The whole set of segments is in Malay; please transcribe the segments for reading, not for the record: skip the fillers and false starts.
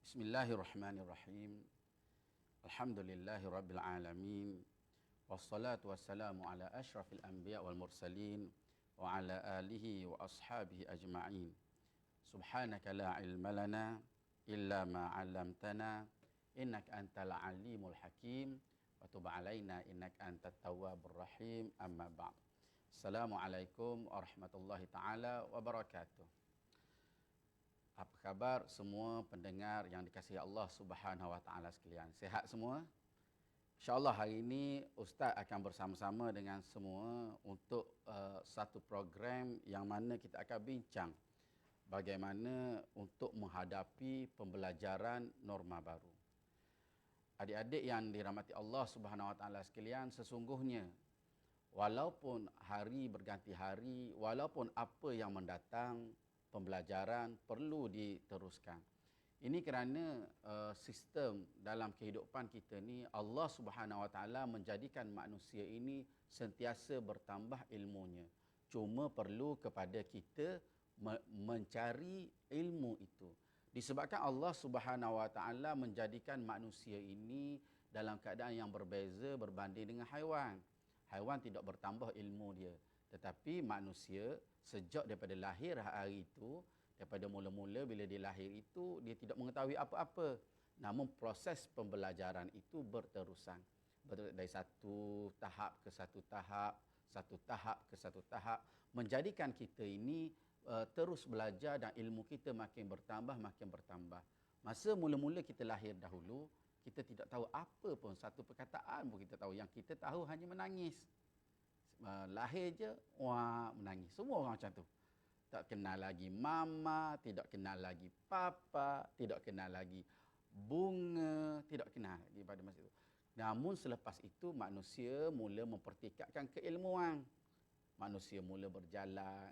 Bismillahirrahmanirrahim. Alhamdulillahirabbil alamin. Wassalatu wassalamu ala asyrafil anbiya wal mursalin wa ala alihi wa ashabihi ajma'in. Subhanaka la ilma lana illa ma 'allamtana innaka antal alimul hakim wa tub 'alaina innaka antat tawwabur rahim. Amma ba'd. Assalamualaikum warahmatullahi taala wabarakatuh. Apa khabar semua pendengar yang dikasihi Allah Subhanahu wa taala sekalian? Sihat semua? InsyaAllah hari ini Ustaz akan bersama-sama dengan semua untuk satu program yang mana kita akan bincang bagaimana untuk menghadapi pembelajaran norma baru. Adik-adik yang dirahmati Allah Subhanahu wa taala sekalian, sesungguhnya walaupun hari berganti hari, walaupun apa yang mendatang, pembelajaran perlu diteruskan. Ini kerana sistem dalam kehidupan kita ni, Allah Subhanahu Wa Taala menjadikan manusia ini sentiasa bertambah ilmunya. Cuma perlu kepada kita mencari ilmu itu. Disebabkan Allah Subhanahu Wa Taala menjadikan manusia ini dalam keadaan yang berbeza berbanding dengan haiwan. Haiwan tidak bertambah ilmu dia. Tetapi manusia sejak daripada lahir hari itu, daripada mula-mula bila dia lahir itu, dia tidak mengetahui apa-apa. Namun proses pembelajaran itu berterusan. Dari satu tahap ke satu tahap, satu tahap ke satu tahap. Menjadikan kita ini terus belajar dan ilmu kita makin bertambah. Masa mula-mula kita lahir dahulu, kita tidak tahu apa pun, satu perkataan pun kita tahu. Yang kita tahu hanya menangis. Lahir je, wah menangis. Semua orang macam tu. Tak kenal lagi mama, tidak kenal lagi papa, tidak kenal lagi bunga, tidak kenal lagi pada masa itu. Namun selepas itu manusia mula mempertikatkan keilmuan. Manusia mula berjalan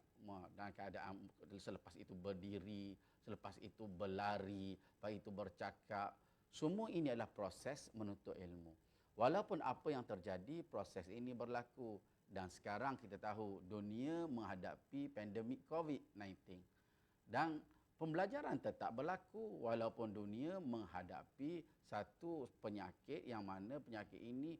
dalam keadaan, selepas itu berdiri, selepas itu berlari, lepas itu bercakap. Semua ini adalah proses menuntut ilmu. Walaupun apa yang terjadi, proses ini berlaku. Dan sekarang kita tahu dunia menghadapi pandemik COVID-19. Dan pembelajaran tetap berlaku walaupun dunia menghadapi satu penyakit yang mana penyakit ini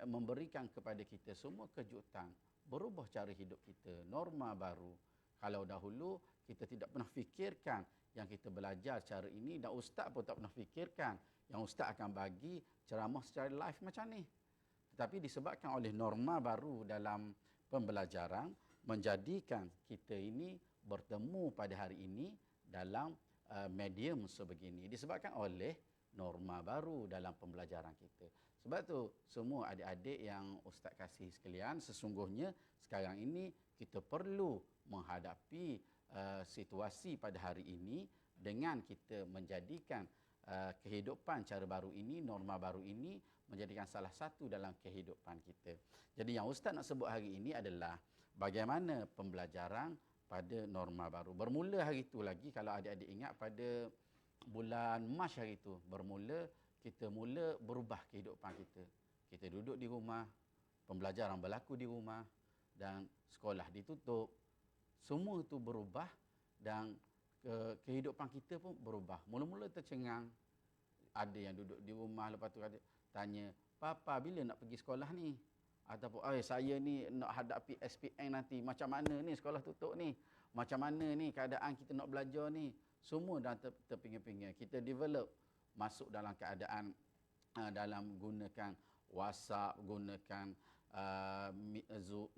memberikan kepada kita semua kejutan. Berubah cara hidup kita, norma baru. Kalau dahulu kita tidak pernah fikirkan yang kita belajar cara ini, dan ustaz pun tak pernah fikirkan yang ustaz akan bagi ceramah secara live macam ni. Tetapi disebabkan oleh norma baru dalam pembelajaran, menjadikan kita ini bertemu pada hari ini dalam medium sebegini. Disebabkan oleh norma baru dalam pembelajaran kita. Sebab tu semua adik-adik yang ustaz kasih sekalian, sesungguhnya sekarang ini kita perlu menghadapi situasi pada hari ini dengan kita menjadikan kehidupan cara baru ini, norma baru ini menjadikan salah satu dalam kehidupan kita. Jadi yang ustaz nak sebut hari ini adalah bagaimana pembelajaran pada norma baru. Bermula hari itu lagi, kalau adik-adik ingat, pada bulan Mac hari itu, bermula kita mula berubah kehidupan kita. Kita duduk di rumah, pembelajaran berlaku di rumah, dan sekolah ditutup. Semua itu berubah dan kehidupan kita pun berubah. Mula-mula tercengang. Ada yang duduk di rumah, lepas tu tanya, "Papa, bila nak pergi sekolah ni?" Ataupun, "Saya ni nak hadapi SPM nanti. Macam mana ni sekolah tutup ni? Macam mana ni keadaan kita nak belajar ni?" Semua dah terpinggir-pinggir. Kita develop, masuk dalam keadaan dalam gunakan WhatsApp, gunakan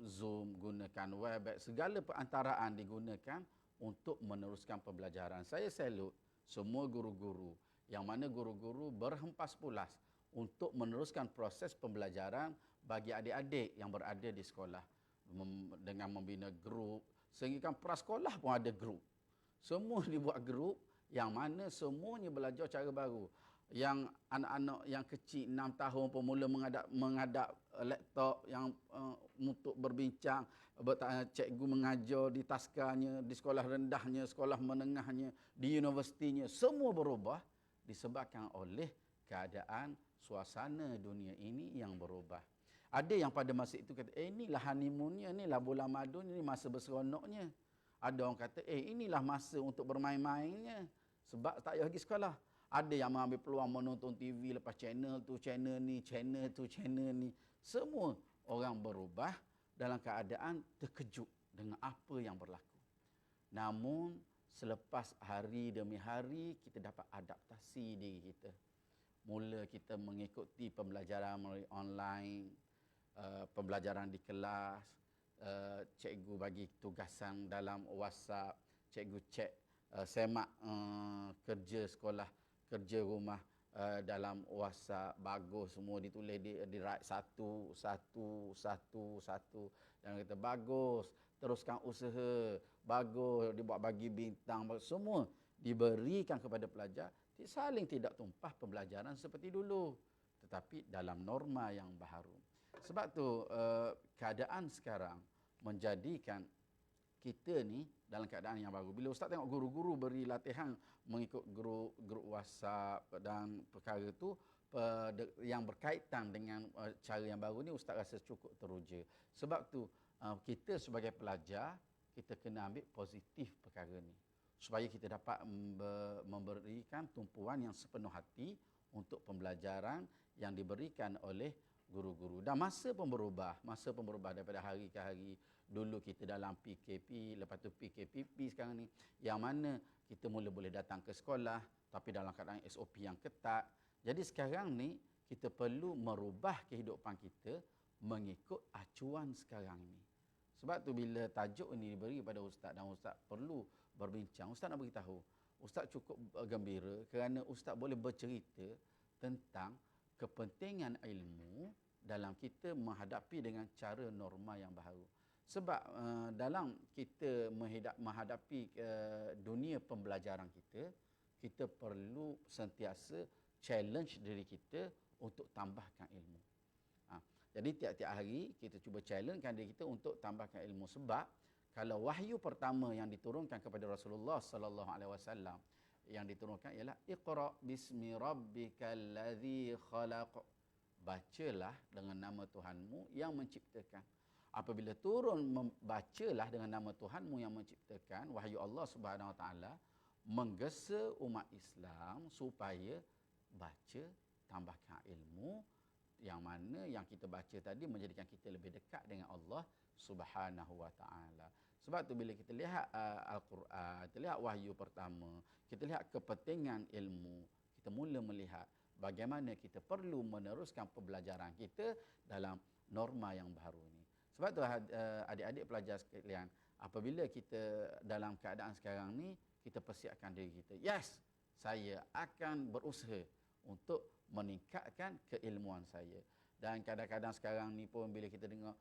Zoom, gunakan Webex. Segala perantaraan digunakan untuk meneruskan pembelajaran. Saya salut semua guru-guru, yang mana guru-guru berhempas pulas untuk meneruskan proses pembelajaran bagi adik-adik yang berada di sekolah. Dengan membina grup, sehingga prasekolah pun ada grup. Semua dibuat grup yang mana semuanya belajar cara baru. Yang anak-anak yang kecil 6 tahun pun mula menghadap laptop yang untuk berbincang, cikgu mengajar di taskarnya, di sekolah rendahnya, sekolah menengahnya, di universitinya. Semua berubah disebabkan oleh keadaan suasana dunia ini yang berubah. Ada yang pada masa itu kata, inilah honeymoonnya, inilah bulan madu, ini masa berseronoknya. Ada orang kata, inilah masa untuk bermain-mainnya sebab tak payah pergi sekolah. Ada yang mengambil peluang menonton TV lepas channel tu, channel ni, channel tu, channel ni. Semua orang berubah dalam keadaan terkejut dengan apa yang berlaku. Namun selepas hari demi hari kita dapat adaptasi diri kita. Mula kita mengikuti pembelajaran melalui online, pembelajaran di kelas, cikgu bagi tugasan dalam WhatsApp, cikgu cek semak kerja sekolah, kerja rumah dalam WhatsApp, bagus semua ditulis di write satu dan kata bagus, teruskan usaha, bagus, dibuat bagi bintang, semua diberikan kepada pelajar, saling tidak tumpah pembelajaran seperti dulu, tetapi dalam norma yang baru. Sebab tu keadaan sekarang menjadikan kita ni dalam keadaan yang baru. Bila ustaz tengok guru-guru beri latihan mengikut grup WhatsApp dan perkara tu yang berkaitan dengan cara yang baru ni, ustaz rasa cukup teruja. Sebab tu kita sebagai pelajar, kita kena ambil positif perkara ni, supaya kita dapat memberikan tumpuan yang sepenuh hati untuk pembelajaran yang diberikan oleh guru-guru. Dan masa pun berubah daripada hari ke hari. Dulu kita dalam PKP, lepas tu PKPP sekarang ni, yang mana kita mula boleh datang ke sekolah tapi dalam keadaan SOP yang ketat. Jadi sekarang ni kita perlu merubah kehidupan kita mengikut acuan sekarang ni. Sebab tu bila tajuk ini diberi kepada ustaz dan ustaz perlu berbincang, ustaz nak beritahu, ustaz cukup gembira kerana ustaz boleh bercerita tentang kepentingan ilmu dalam kita menghadapi dengan cara norma yang baru. Sebab dalam kita menghadapi dunia pembelajaran kita, kita perlu sentiasa challenge diri kita untuk tambahkan ilmu. Jadi tiap-tiap hari kita cuba challengekan diri kita untuk tambahkan ilmu. Sebab kalau wahyu pertama yang diturunkan kepada Rasulullah sallallahu alaihi wasallam yang diturunkan ialah Iqra bismi rabbikal ladzi khalaq. Bacalah dengan nama Tuhanmu yang menciptakan. Apabila turun bacalah dengan nama Tuhanmu yang menciptakan, wahyu Allah Subhanahu Wa Taala menggesa umat Islam supaya baca, tambahkan ilmu, yang mana yang kita baca tadi menjadikan kita lebih dekat dengan Allah Subhanahu Wa Taala. Sebab tu bila kita lihat Al-Quran, kita lihat wahyu pertama, kita lihat kepentingan ilmu, kita mula melihat bagaimana kita perlu meneruskan pembelajaran kita dalam norma yang baru ini. Sebab tu adik-adik pelajar sekalian, apabila kita dalam keadaan sekarang ni, kita persiapkan diri kita. Yes, saya akan berusaha untuk meningkatkan keilmuan saya. Dan kadang-kadang sekarang ni pun bila kita dengar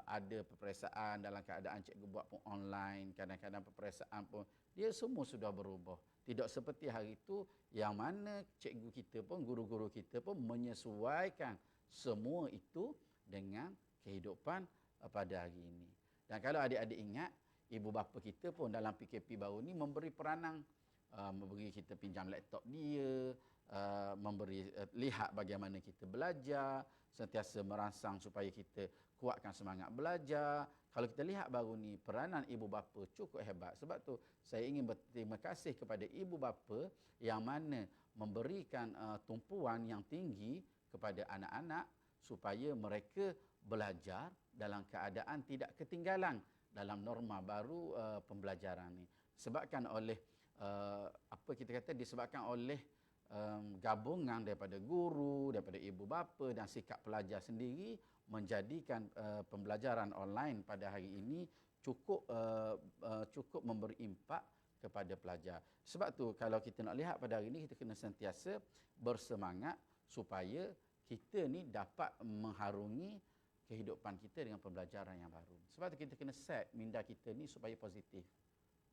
ada peperiksaan dalam keadaan cikgu buat pun online, kadang-kadang peperiksaan pun dia semua sudah berubah. Tidak seperti hari itu yang mana cikgu kita pun, guru-guru kita pun menyesuaikan semua itu dengan kehidupan pada hari ini. Dan kalau adik-adik ingat, ibu bapa kita pun dalam PKP baru ni memberi peranan, memberi kita pinjam laptop dia, memberi lihat bagaimana kita belajar, sentiasa merangsang supaya kita kuatkan semangat belajar. Kalau kita lihat baru ni, peranan ibu bapa cukup hebat. Sebab tu saya ingin berterima kasih kepada ibu bapa yang mana memberikan tumpuan yang tinggi kepada anak-anak supaya mereka belajar dalam keadaan tidak ketinggalan dalam norma baru pembelajaran ni. Disebabkan oleh disebabkan oleh gabungan daripada guru, daripada ibu bapa dan sikap pelajar sendiri menjadikan pembelajaran online pada hari ini cukup memberi impak kepada pelajar. Sebab tu kalau kita nak lihat pada hari ini, kita kena sentiasa bersemangat supaya kita ni dapat mengharungi kehidupan kita dengan pembelajaran yang baru. Sebab tu kita kena set minda kita ni supaya positif.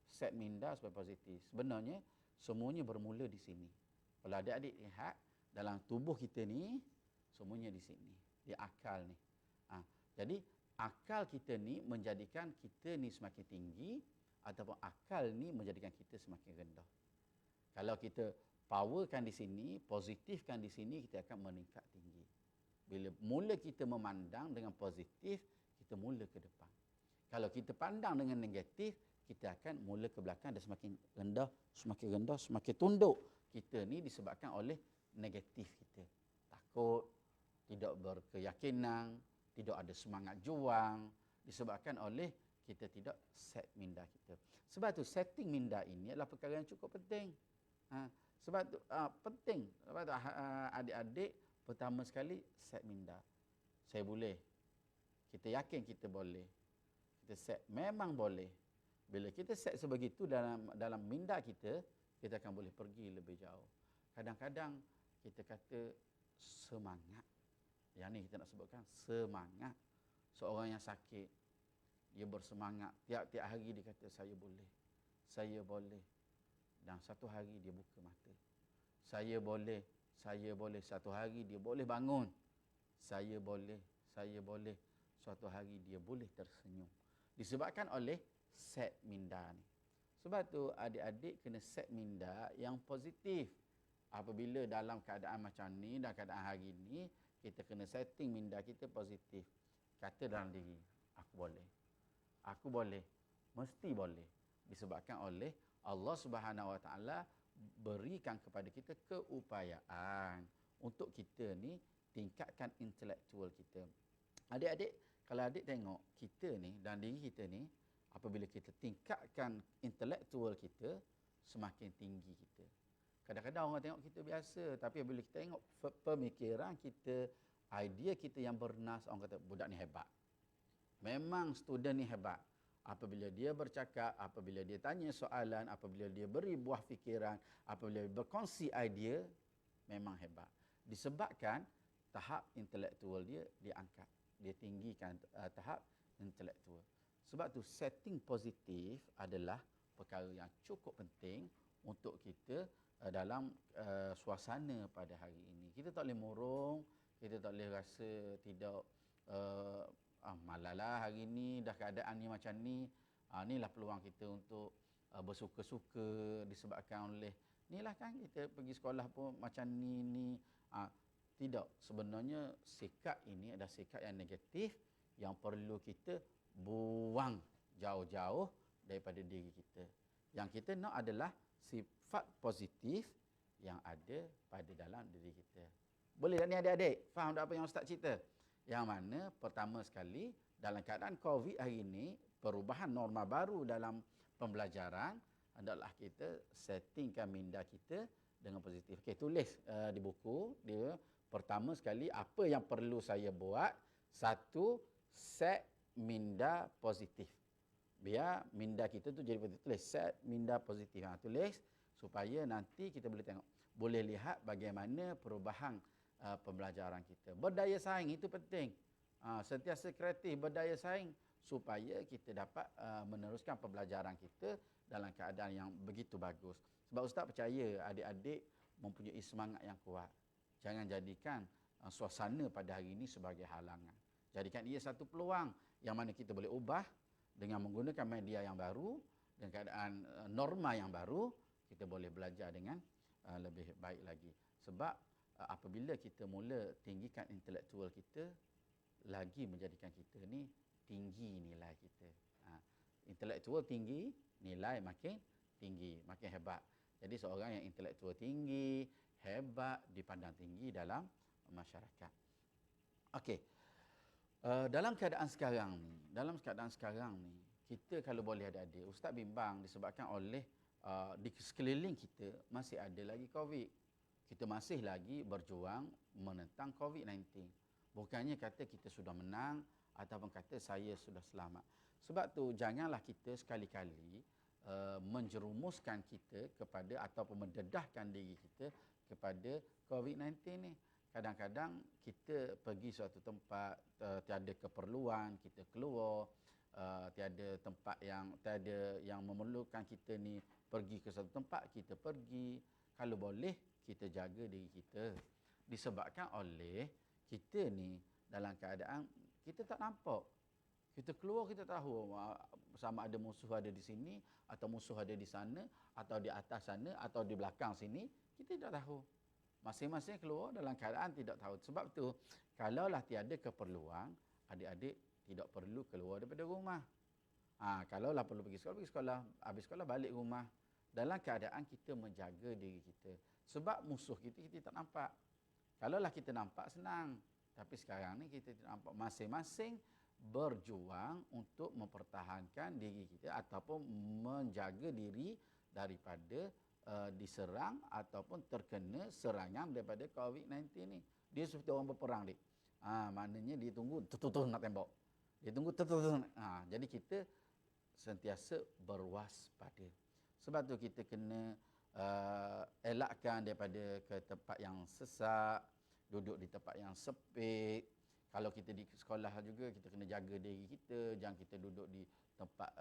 Set minda supaya positif. Sebenarnya semuanya bermula di sini. Kalau adik-adik lihat dalam tubuh kita ni, semuanya di sini, di akal ni. Jadi akal kita ni menjadikan kita ni semakin tinggi, ataupun akal ni menjadikan kita semakin rendah. Kalau kita powerkan di sini, positifkan di sini, kita akan meningkat tinggi. Bila mula kita memandang dengan positif, kita mula ke depan. Kalau kita pandang dengan negatif, kita akan mula ke belakang dan semakin rendah, semakin tunduk kita ni disebabkan oleh negatif kita. Takut, tidak berkeyakinan, tidak ada semangat juang, disebabkan oleh kita tidak set minda kita. Sebab tu setting minda ini adalah perkara yang cukup penting. Sebab tu penting. Sebab tu adik-adik pertama sekali set minda. Saya boleh. Kita yakin kita boleh. Kita set memang boleh. Bila kita set sebegitu dalam minda kita akan boleh pergi lebih jauh. Kadang-kadang kita kata semangat. Yang ni kita nak sebutkan semangat. Seorang yang sakit, dia bersemangat. Tiap-tiap hari dia kata, saya boleh. Saya boleh. Dan satu hari dia buka mata. Saya boleh. Saya boleh. Satu hari dia boleh bangun. Saya boleh. Saya boleh. Suatu hari dia boleh tersenyum. Disebabkan oleh set minda ni. Sebab tu adik-adik kena set minda yang positif. Apabila dalam keadaan macam ni, dalam keadaan hari ni, kita kena setting minda kita positif. Kata dalam diri, aku boleh. Aku boleh. Mesti boleh. Disebabkan oleh Allah Subhanahu Wa Taala berikan kepada kita keupayaan untuk kita ni tingkatkan intelektual kita. Adik-adik, kalau adik tengok kita ni dan diri kita ni, apabila kita tingkatkan intelektual kita, semakin tinggi kita. Kadang-kadang orang tengok kita biasa, tapi bila kita tengok pemikiran kita, idea kita yang bernas, orang kata budak ni hebat. Memang student ni hebat. Apabila dia bercakap, apabila dia tanya soalan, apabila dia beri buah fikiran, apabila dia berkongsi idea, memang hebat. Disebabkan tahap intelektual dia diangkat. Dia tinggikan tahap intelektual. Sebab tu setting positif adalah perkara yang cukup penting untuk kita dalam suasana pada hari ini. Kita tak boleh murung, kita tak boleh rasa tidak malalah hari ini, dah keadaan ni macam ni. Inilah peluang kita untuk bersuka-suka disebabkan oleh inilah kan kita pergi sekolah pun macam ni. Tidak, sebenarnya sikap ini adalah sikap yang negatif yang perlu kita buang jauh-jauh daripada diri kita. Yang kita nak adalah sifat positif yang ada pada dalam diri kita. Boleh tak ni adik-adik? Faham tak apa yang Ustaz cerita? Yang mana pertama sekali dalam keadaan COVID hari ini, perubahan norma baru dalam pembelajaran adalah kita settingkan minda kita dengan positif. Okey, tulis di buku dia pertama sekali apa yang perlu saya buat. Satu, set minda positif. Biar minda kita tu jadi positif. Tulis set minda positif. Tulis supaya nanti kita boleh tengok. Boleh lihat bagaimana perubahan pembelajaran kita. Berdaya saing itu penting. Sentiasa kreatif, berdaya saing supaya kita dapat meneruskan pembelajaran kita dalam keadaan yang begitu bagus. Sebab Ustaz percaya adik-adik mempunyai semangat yang kuat. Jangan jadikan suasana pada hari ini sebagai halangan. Jadikan ia satu peluang yang mana kita boleh ubah dengan menggunakan media yang baru, dengan keadaan norma yang baru, kita boleh belajar dengan lebih baik lagi. Sebab apabila kita mula tinggikan intelektual kita, lagi menjadikan kita ni tinggi nilai kita. Intelektual tinggi, nilai makin tinggi, makin hebat. Jadi seorang yang intelektual tinggi, hebat, dipandang tinggi dalam masyarakat. Okey. Dalam keadaan sekarang ni, kita kalau boleh adik-adik, Ustaz bimbang disebabkan oleh di sekeliling kita masih ada lagi COVID. Kita masih lagi berjuang menentang COVID-19. Bukannya kata kita sudah menang ataupun kata saya sudah selamat. Sebab tu janganlah kita sekali-kali menjerumuskan kita kepada ataupun mendedahkan diri kita kepada COVID-19 ni. Kadang-kadang kita pergi suatu tempat tiada keperluan, kita keluar, tiada tempat yang memerlukan kita ni pergi ke satu tempat, kita pergi. Kalau boleh kita jaga diri kita. Disebabkan oleh kita ni dalam keadaan kita tak nampak. Kita keluar kita tahu sama ada musuh ada di sini atau musuh ada di sana atau di atas sana atau di belakang sini, kita tidak tahu. Masing-masing keluar dalam keadaan tidak tahu. Sebab tu kalaulah tiada keperluan, adik-adik tidak perlu keluar daripada rumah. Kalaulah perlu pergi sekolah, habis sekolah balik rumah. Dalam keadaan kita menjaga diri kita. Sebab musuh kita tak nampak. Kalaulah kita nampak senang. Tapi sekarang ni kita tidak nampak, masing-masing berjuang untuk mempertahankan diri kita ataupun menjaga diri daripada diserang ataupun terkena serangan daripada COVID-19 ni. Dia seperti orang berperang, dik. Maknanya dia tunggu tutup nak tembak. Dia tunggu tutup. Jadi kita sentiasa berwaspada. Sebab tu kita kena elakkan daripada ke tempat yang sesak, duduk di tempat yang sempit. Kalau kita di sekolah juga, kita kena jaga diri kita, jangan kita duduk di tempat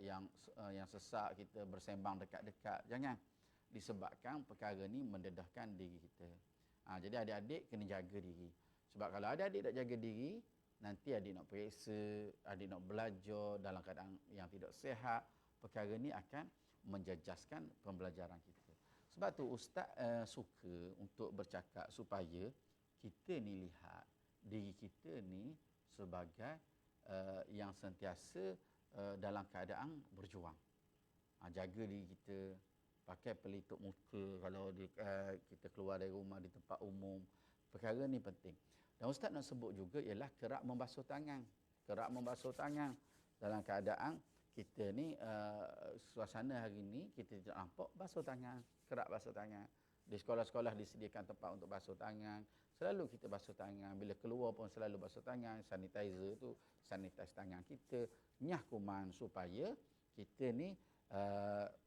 yang sesak, kita bersembang dekat-dekat, jangan. Disebabkan perkara ni mendedahkan diri kita. Jadi adik-adik kena jaga diri. Sebab kalau adik-adik tak jaga diri, nanti adik nak periksa, adik nak belajar dalam keadaan yang tidak sihat, perkara ni akan menjejaskan pembelajaran kita. Sebab tu ustaz suka untuk bercakap supaya kita ni lihat diri kita ni sebagai yang sentiasa dalam keadaan berjuang. Jaga diri kita, pakai pelitup muka kalau kita keluar dari rumah di tempat umum. Perkara ni penting. Dan ustaz nak sebut juga ialah kerap membasuh tangan. Kerap membasuh tangan dalam keadaan kita ni suasana hari ni kita tidak nampak basuh tangan, kerap basuh tangan. Di sekolah-sekolah disediakan tempat untuk basuh tangan. Selalu kita basuh tangan. Bila keluar pun selalu basuh tangan. Sanitizer tu, sanitize tangan kita. Nyah kuman supaya kita ni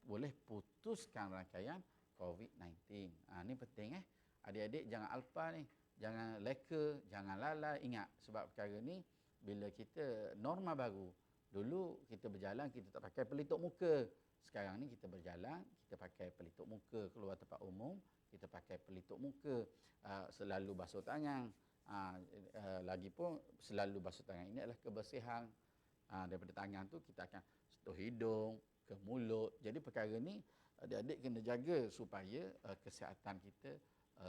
boleh putuskan rangkaian COVID-19. Ni penting Adik-adik jangan alpa ni. Jangan leka, jangan lalai. Ingat, sebab perkara ni bila kita norma baru. Dulu kita berjalan, kita tak pakai pelitup muka. Sekarang ni kita berjalan, kita pakai pelitup muka. Keluar tempat umum, kita pakai pelitup muka. Selalu basuh tangan. Lagipun selalu basuh tangan ini adalah kebersihan. Daripada tangan tu kita akan sentuh hidung, ke mulut. Jadi perkara ni adik-adik kena jaga supaya kesihatan kita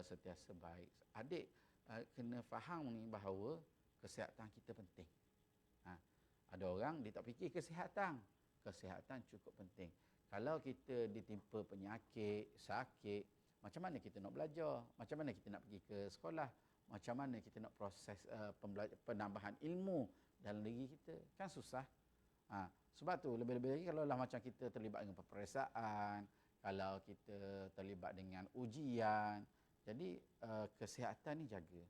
sentiasa baik. Adik kena faham ni bahawa kesihatan kita penting. Ada orang dia tak fikir kesihatan. Kesihatan cukup penting. Kalau kita ditimpa penyakit, sakit, macam mana kita nak belajar? Macam mana kita nak pergi ke sekolah? Macam mana kita nak proses penambahan ilmu dalam diri kita? Kan susah. Sebab tu lebih-lebih lagi kalau lah macam kita terlibat dengan peperiksaan, kalau kita terlibat dengan ujian. Jadi kesihatan ni jaga.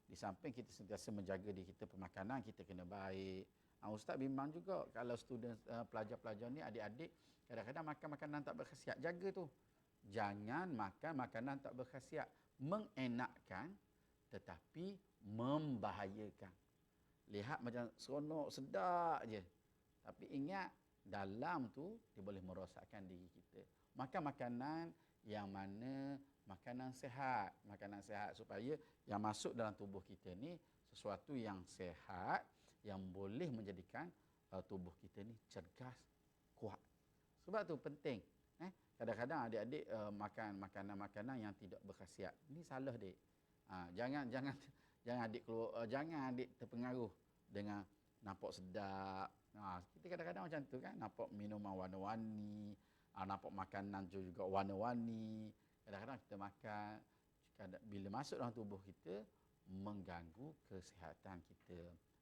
Di samping kita sentiasa menjaga diri kita, pemakanan kita kena baik. Ustaz bimbang juga kalau student pelajar-pelajar ni, adik-adik kadang-kadang makan makanan tak berkhasiat. Jaga tu. Jangan makan makanan tak berkhasiat. Mengenakkan tetapi membahayakan. Lihat macam seronok, sedap je. Tapi ingat, dalam tu dia boleh merosakkan diri kita. Makan makanan yang mana makanan sehat. Makanan sehat supaya yang masuk dalam tubuh kita ni sesuatu yang sehat, yang boleh menjadikan tubuh kita ni cergas, kuat. Sebab tu penting. Kadang-kadang adik-adik makan makanan-makanan yang tidak berkhasiat. Ini salah, dik. Jangan adik keluar, jangan adik terpengaruh dengan nampak sedap. Kita kadang-kadang macam tu kan, nampak minuman warna-warni, nampak makanan tu juga warna-warni. Kadang-kadang kita makan, bila masuk dalam tubuh kita, mengganggu kesihatan kita.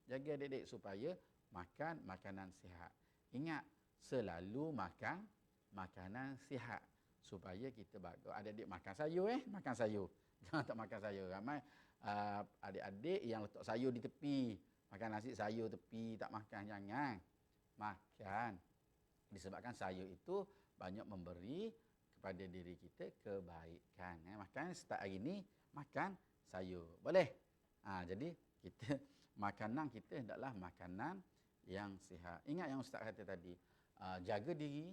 Jaga adik-adik supaya makan makanan sihat. Ingat, selalu makan makanan sihat supaya kita bagus. Adik-adik makan sayur makan sayur. Jangan tak makan sayur. Ramai adik-adik yang letak sayur di tepi. Makan nasi sayur tepi, tak makan. Jangan. Makan. Disebabkan sayur itu banyak memberi kepada diri kita kebaikan. Makan start hari ni, makan sayur. Boleh? Jadi kita makanan kita hendaklah makanan yang sihat. Ingat yang ustaz kata tadi, jaga diri,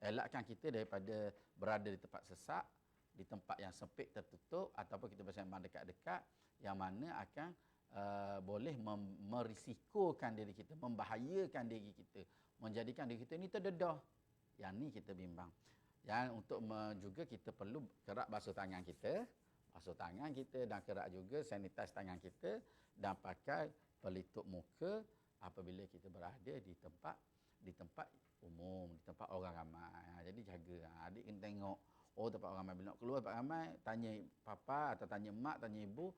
elakkan kita daripada berada di tempat sesak, di tempat yang sempit tertutup ataupun kita bersembang dekat-dekat yang mana akan boleh merisikokan diri kita, membahayakan diri kita, menjadikan diri kita ni terdedah. Yang ni kita bimbang. Dan untuk juga kita perlu kerap basuh tangan kita, dan kerap juga sanitize tangan kita dan pakai pelitup muka apabila kita berada di tempat umum, di tempat orang ramai. Jadi jaga. Adik kena tengok Oh, tempat ramai. Bila nak keluar tempat ramai, tanya papa atau tanya mak, tanya ibu,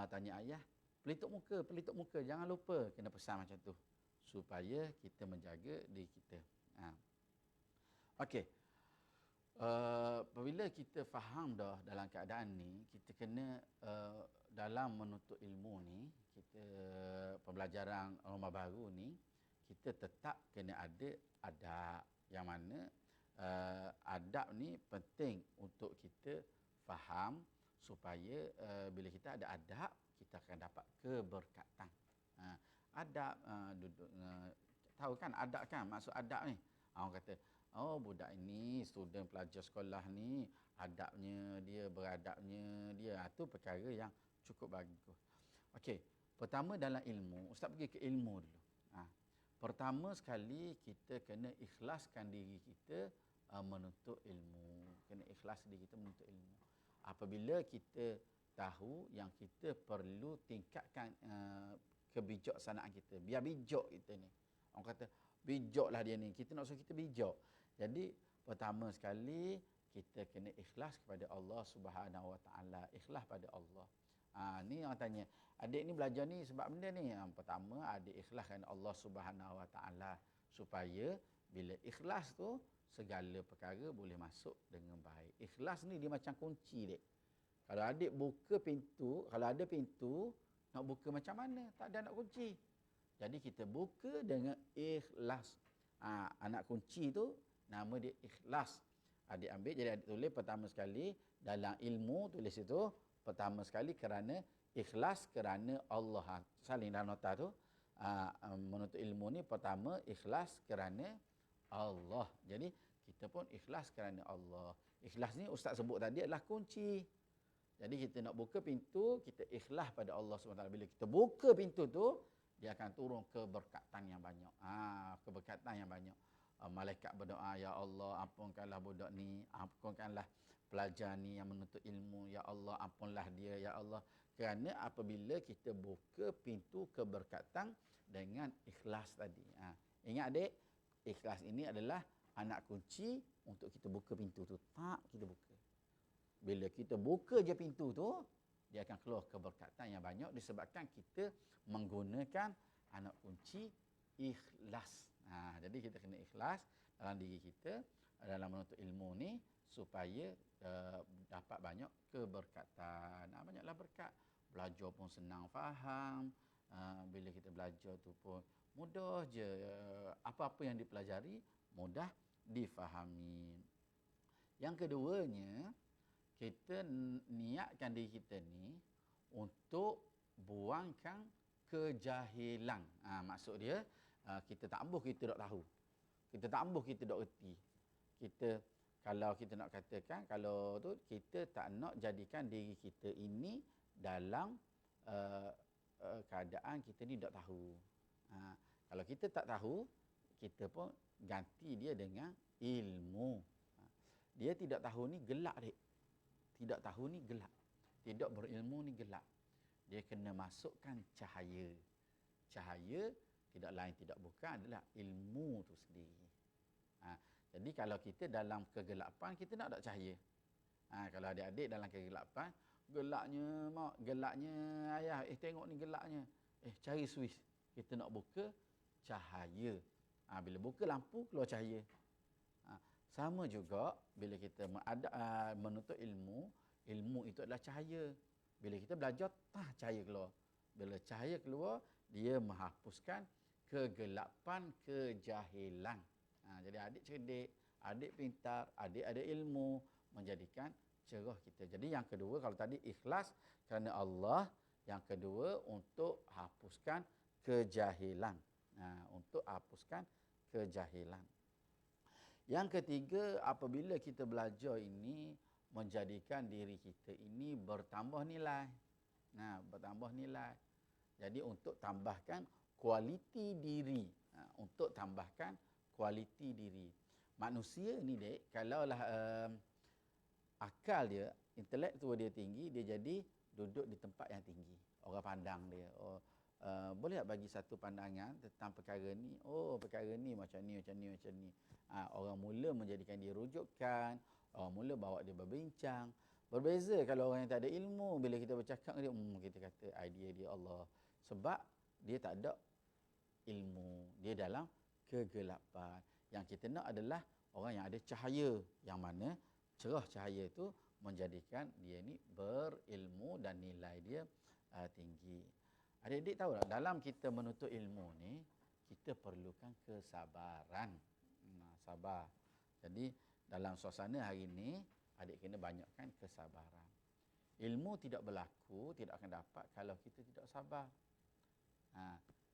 tanya ayah, pelitup muka. Jangan lupa kena pesan macam tu. Supaya kita menjaga diri kita. Okey. Apabila kita faham dah dalam keadaan ni, kita kena dalam menuntut ilmu ni, kita pembelajaran rumah baru ni, kita tetap kena ada adab. Yang mana adab ni penting untuk kita faham supaya bila kita ada adab, kita akan dapat keberkatan. Adab duduk tahu kan adab kan, maksud adab ni. Orang kata, oh budak ini, student pelajar sekolah ni, adabnya dia, beradabnya dia. Itu perkara yang cukup bagus. Okey, pertama dalam ilmu, Ustaz pergi ke ilmu dulu. Pertama sekali kita kena ikhlaskan diri kita menuntut ilmu. Kena ikhlas diri kita menuntut ilmu. Apabila kita tahu yang kita perlu tingkatkan kebijaksanaan kita. Biar bijak kita ni. Orang kata, bijaklah dia ni. Kita nak suruh kita bijak. Jadi, pertama sekali, kita kena ikhlas kepada Allah Subhanahu Wa Taala. Ikhlas pada Allah. Ni orang tanya, adik ni belajar ni sebab benda ni. Pertama, adik ikhlas kerana Allah Subhanahu Wa Taala. Supaya, bila ikhlas tu, segala perkara boleh masuk dengan baik. Ikhlas ni dia macam kunci, dek. Kalau adik buka pintu, kalau ada pintu, nak buka macam mana? Tak ada nak kunci. Jadi kita buka dengan ikhlas. Anak kunci tu nama dia ikhlas. Adik ambil, jadi adik tulis pertama sekali dalam ilmu, tulis itu pertama sekali kerana ikhlas kerana Allah. Salin dalam nota tu. Menuntut ilmu ni pertama ikhlas kerana Allah. Jadi kita pun ikhlas kerana Allah. Ikhlas ni ustaz sebut tadi adalah kunci. Jadi kita nak buka pintu, kita ikhlas pada Allah SWT. Bila kita buka pintu tu, dia akan turun keberkatan yang banyak. Keberkatan yang banyak. Malaikat berdoa, ya Allah, ampunkanlah budak ni, ampunkanlah pelajar ni yang menuntut ilmu, ya Allah, ampunlah dia, ya Allah. Kerana apabila kita buka pintu keberkatan dengan ikhlas tadi. Ingat adik, ikhlas ini adalah anak kunci untuk kita buka pintu tu. Tak, kita buka. Bila kita buka je pintu tu, dia akan keluar keberkatan yang banyak disebabkan kita menggunakan anak kunci ikhlas. Jadi kita kena ikhlas dalam diri kita, dalam menuntut ilmu ni, supaya dapat banyak keberkatan. Banyaklah berkat. Belajar pun senang faham. Bila kita belajar tu pun mudah je. Apa-apa yang dipelajari, mudah difahami. Yang keduanya, kita niatkan diri kita ni untuk buangkan kejahilan. Maksud dia, kita tak ambuh kita tak tahu. Kita tak ambuh kita tak reti. Kita, kalau kita nak katakan, kalau tu kita tak nak jadikan diri kita ini dalam keadaan kita ni tak tahu. Kalau kita tak tahu, kita pun ganti dia dengan ilmu. Dia tidak tahu ni gelap, dek. Tidak tahu ni gelap. Tidak berilmu ni gelap. Dia kena masukkan cahaya. Cahaya tidak lain tidak bukan adalah ilmu tu sendiri. Jadi kalau kita dalam kegelapan, kita nak tak cahaya. Kalau adik-adik dalam kegelapan, gelapnya mak, gelapnya ayah, tengok ni gelapnya. Cari suis. Kita nak buka cahaya. Bila buka lampu, keluar cahaya. Sama juga bila kita menuntut ilmu, ilmu itu adalah cahaya. Bila kita belajar, cahaya keluar. Bila cahaya keluar, dia menghapuskan kegelapan, kejahilan. Jadi adik cerdik, adik pintar, adik ada ilmu, menjadikan cerah kita. Jadi yang kedua, kalau tadi ikhlas kerana Allah, yang kedua untuk hapuskan kejahilan. Untuk hapuskan kejahilan. Yang ketiga, apabila kita belajar ini, menjadikan diri kita ini bertambah nilai. Bertambah nilai. Jadi untuk tambahkan kualiti diri. Untuk tambahkan kualiti diri. Manusia ni, dek, kalaulah akal dia, intelektual dia tinggi, dia jadi duduk di tempat yang tinggi. Orang pandang dia. Boleh tak bagi satu pandangan tentang perkara ni? Oh, perkara ni macam ni, macam ni, macam ni. Orang mula menjadikan dia rujukan. Mula bawa dia berbincang. Berbeza kalau orang yang tak ada ilmu, bila kita bercakap dengan dia, kita kata idea dia Allah. Sebab dia tak ada ilmu, dia dalam kegelapan. Yang kita nak adalah orang yang ada cahaya, yang mana cerah cahaya itu menjadikan dia ni berilmu dan nilai dia tinggi. Adik-adik tahu tak, dalam kita menuntut ilmu ni, kita perlukan kesabaran. Sabar. Jadi dalam suasana hari ini, adik kena banyakkan kesabaran. Ilmu tidak berlaku, tidak akan dapat kalau kita tidak sabar.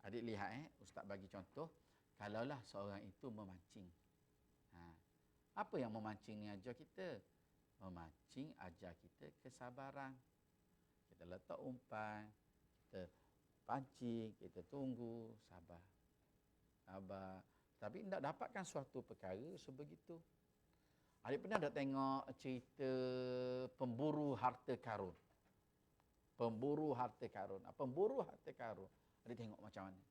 Adik lihat ustaz bagi contoh, kalaulah seorang itu memancing. Apa yang memancing ni ajar kita? Memancing ajar kita kesabaran. Kita letak umpan, kita pancing, kita tunggu, sabar. Sabar. Tapi tidak dapatkan suatu perkara sebegitu. Adik pernah tak tengok cerita pemburu harta karun? Pemburu harta karun. Pemburu harta karun. Adik tengok macam mana?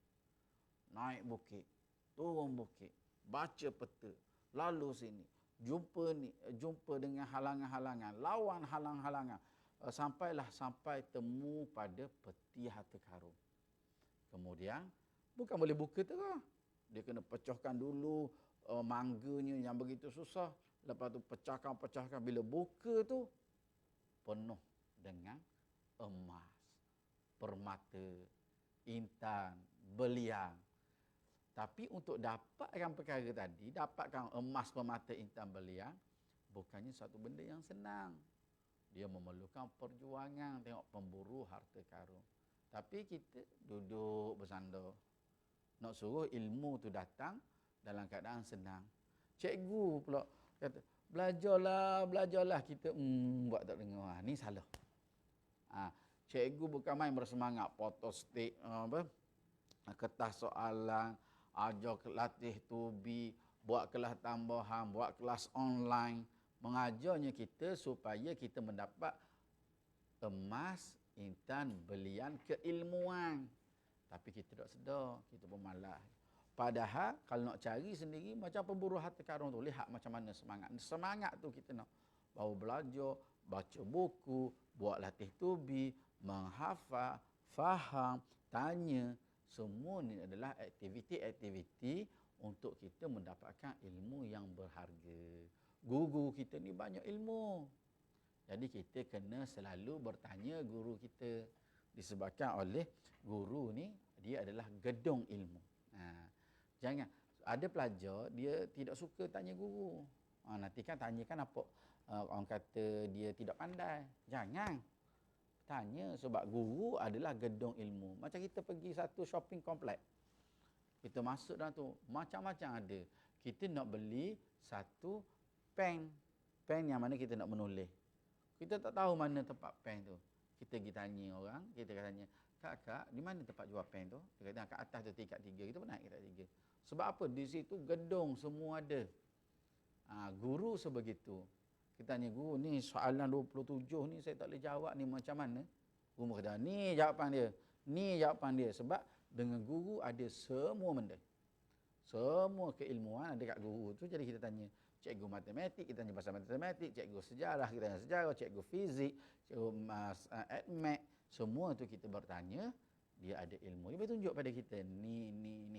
Naik bukit, turun bukit, baca peta, lalu sini, jumpa dengan halangan-halangan, lawan halang-halangan. Sampai temu pada peti harta karun. Kemudian, bukan boleh buka terus. Dia kena pecahkan dulu mangganya yang begitu susah. Lepas tu pecahkan. Bila buka tu, penuh dengan emas, permata, intan, beliang. Tapi untuk dapatkan perkara tadi, dapatkan emas, permata, intan, beliang, bukannya satu benda yang senang. Dia memerlukan perjuangan. Tengok pemburu harta karun. Tapi kita duduk bersandar. Nak suruh ilmu tu datang dalam keadaan senang. Cikgu pula kata, belajarlah. Kita buat tak dengar. Ni salah. Cikgu bukan main bersemangat, potostik, kertas soalan, ajar latih tubi, buat kelas tambahan, buat kelas online. Mengajarnya kita supaya kita mendapat emas, intan, belian, keilmuan. Tapi kita tak sedar, kita pun malas. Padahal kalau nak cari sendiri, macam pemburu harta karun tu, lihat macam mana semangat. Semangat tu kita nak baru belajar, baca buku, buat latih tubi, menghafal, faham, tanya. Semua ni adalah aktiviti-aktiviti untuk kita mendapatkan ilmu yang berharga. Guru kita ni banyak ilmu. Jadi kita kena selalu bertanya guru kita. Disebabkan oleh guru ni, dia adalah gedung ilmu. Jangan, ada pelajar, dia tidak suka tanya guru. Nanti kan tanyakan apa, orang kata dia tidak pandai. Jangan. Tanya, sebab guru adalah gedung ilmu. Macam kita pergi satu shopping komplek. Kita masuk dalam tu, macam-macam ada. Kita nak beli satu pen. Pen yang mana kita nak menulis. Kita tak tahu mana tempat pen tu. Kita pergi tanya orang, kita tanya, kak, di mana tempat jual pen tu? Dia kata, kat atas tu tingkat 3. Kita pun naik tingkat 3. Sebab apa? Di situ gedung semua ada. Guru sebegitu. Kita tanya guru, ni soalan 27 ni saya tak boleh jawab ni macam mana? Guru kata, ni jawapan dia. Ni jawapan dia. Sebab dengan guru ada semua benda. Semua keilmuan ada kat guru tu. Jadi kita tanya, cikgu matematik, kita tanya pasal matematik, cikgu sejarah, kita tanya sejarah, cikgu fizik, cikgu admat, semua tu kita bertanya, dia ada ilmu. Dia tunjuk pada kita, ni.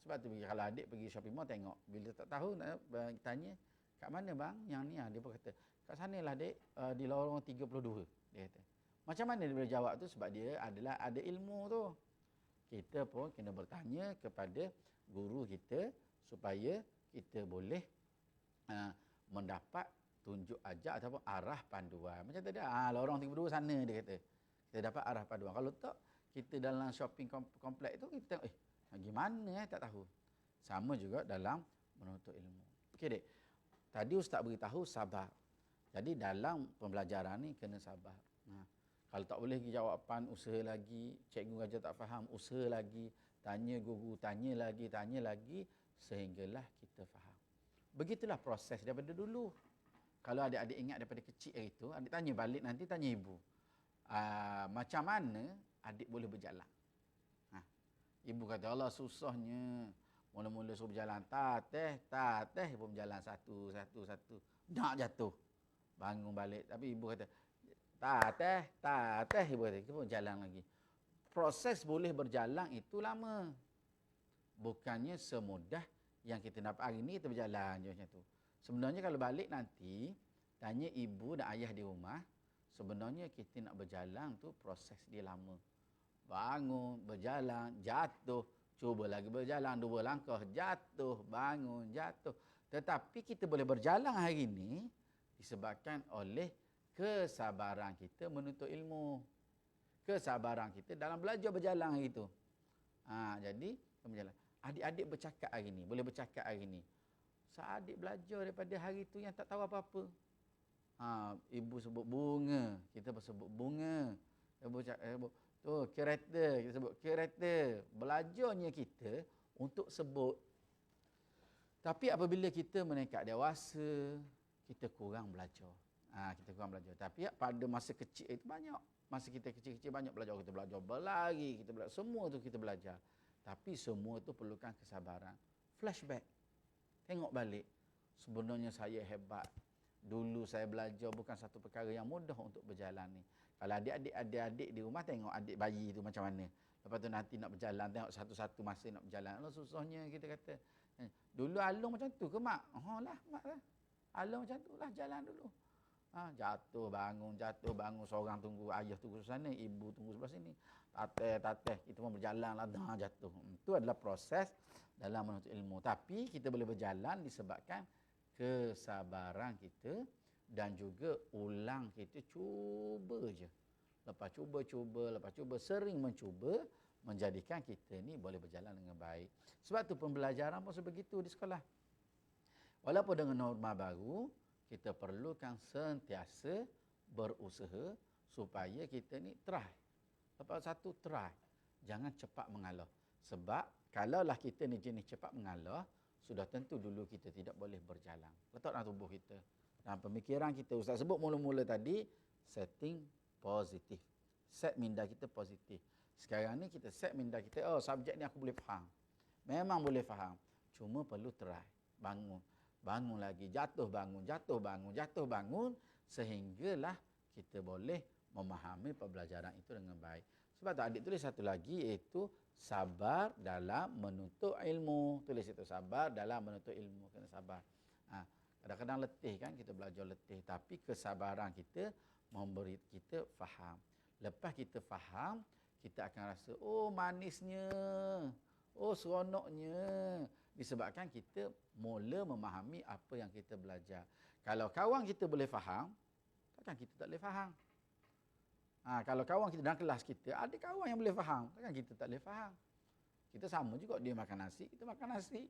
Sebab tu kalau adik pergi shopping mall tengok, bila tak tahu nak tanya, kat mana bang yang ni? Dia pun kata, kat sanalah adik, di lorong 32, dia kata. Macam mana dia boleh jawab tu? Sebab dia adalah ada ilmu tu. Kita pun kena bertanya kepada guru kita supaya kita boleh mendapat tunjuk ajak ataupun arah panduan. Macam tadi, lorong 32 sana dia kata. Kita dapat arah panduan. Kalau tak, kita dalam shopping komplek tu, kita tengok, gimana tak tahu. Sama juga dalam menuntut ilmu. Okey, Dek. Tadi Ustaz beritahu sabar. Jadi dalam pembelajaran ni kena sabar. Kalau tak boleh jawapan, usaha lagi. Cikgu ajar tak faham, usaha lagi. Tanya guru, tanya lagi. Sehinggalah kita faham. Begitulah proses daripada dulu. Kalau adik-adik ingat daripada kecil itu, adik tanya balik, nanti tanya ibu. Macam mana adik boleh berjalan? Ibu kata, Allah susahnya. Mula-mula suruh berjalan, tateh, pun berjalan satu. nak jatuh. Bangun balik. Tapi ibu kata, tak teh, ibu kata, kita pun jalan lagi. Proses boleh berjalan itu lama. Bukannya semudah yang kita dapat hari ni kita berjalan je macam tu. Sebenarnya kalau balik nanti, tanya ibu dan ayah di rumah, sebenarnya kita nak berjalan tu proses dia lama. Bangun, berjalan, jatuh, cuba lagi berjalan, 2 langkah, jatuh, bangun, jatuh. Tetapi kita boleh berjalan hari ini disebabkan oleh kesabaran kita menuntut ilmu. Kesabaran kita dalam belajar berjalan hari itu. Jadi, berjalan. Adik-adik bercakap hari ini, boleh bercakap hari ini. Adik belajar daripada hari itu yang tak tahu apa-apa. Ibu sebut bunga, kita sebut bunga. Ibu cakap, kereta, kita sebut kereta. Belajarnya kita untuk sebut. Tapi apabila kita meningkat dewasa, kita kurang belajar. Tapi pada masa kecil itu banyak. Masa kita kecil-kecil banyak belajar. Kita belajar berlari, kita belajar, semua tu kita belajar. Tapi semua tu perlukan kesabaran. Flashback. Tengok balik. Sebenarnya saya hebat. Dulu saya belajar bukan satu perkara yang mudah untuk berjalan ni. Kalau adik-adik di rumah tengok adik bayi tu macam mana. Lepas tu nanti nak berjalan, tengok satu-satu masa nak berjalan. Allah susahnya kita kata. Dulu Alung macam tu ke mak? Lah mak lah. Alung macam tu lah jalan dulu. Jatuh bangun, seorang tunggu, ayah tunggu sana, ibu tunggu sebelah sini. Tateh, kita pun berjalan lah, jatuh. Itu adalah proses dalam menuntut ilmu. Tapi kita boleh berjalan disebabkan kesabaran kita dan juga ulang kita cuba je. Lepas cuba, sering mencuba, menjadikan kita ni boleh berjalan dengan baik. Sebab tu pembelajaran pun sebegitu di sekolah. Walaupun dengan norma baru, kita perlukan sentiasa berusaha supaya kita ni try. Lepas satu try. Jangan cepat mengalah. Sebab kalaulah kita ni jenis cepat mengalah, sudah tentu dulu kita tidak boleh berjalan. Letak dalam tubuh kita. Dalam pemikiran kita, Ustaz sebut mula-mula tadi, setting positif. Set minda kita positif. Sekarang ni kita set minda kita, subjek ni aku boleh faham. Memang boleh faham. Cuma perlu try. Bangun lagi, jatuh bangun, sehinggalah kita boleh memahami pembelajaran itu dengan baik. Sebab tu adik tulis satu lagi, iaitu sabar dalam menuntut ilmu. Tulis itu, sabar dalam menuntut ilmu. Kena sabar. Kadang-kadang letih kan, kita belajar letih. Tapi kesabaran kita memberi kita faham. Lepas kita faham, kita akan rasa, manisnya, seronoknya. Disebabkan kita mula memahami apa yang kita belajar. Kalau kawan kita boleh faham, takkan kita tak boleh faham. Kalau kawan kita dalam kelas kita, ada kawan yang boleh faham, takkan kita tak boleh faham. Kita sama juga, dia makan nasi, kita makan nasi.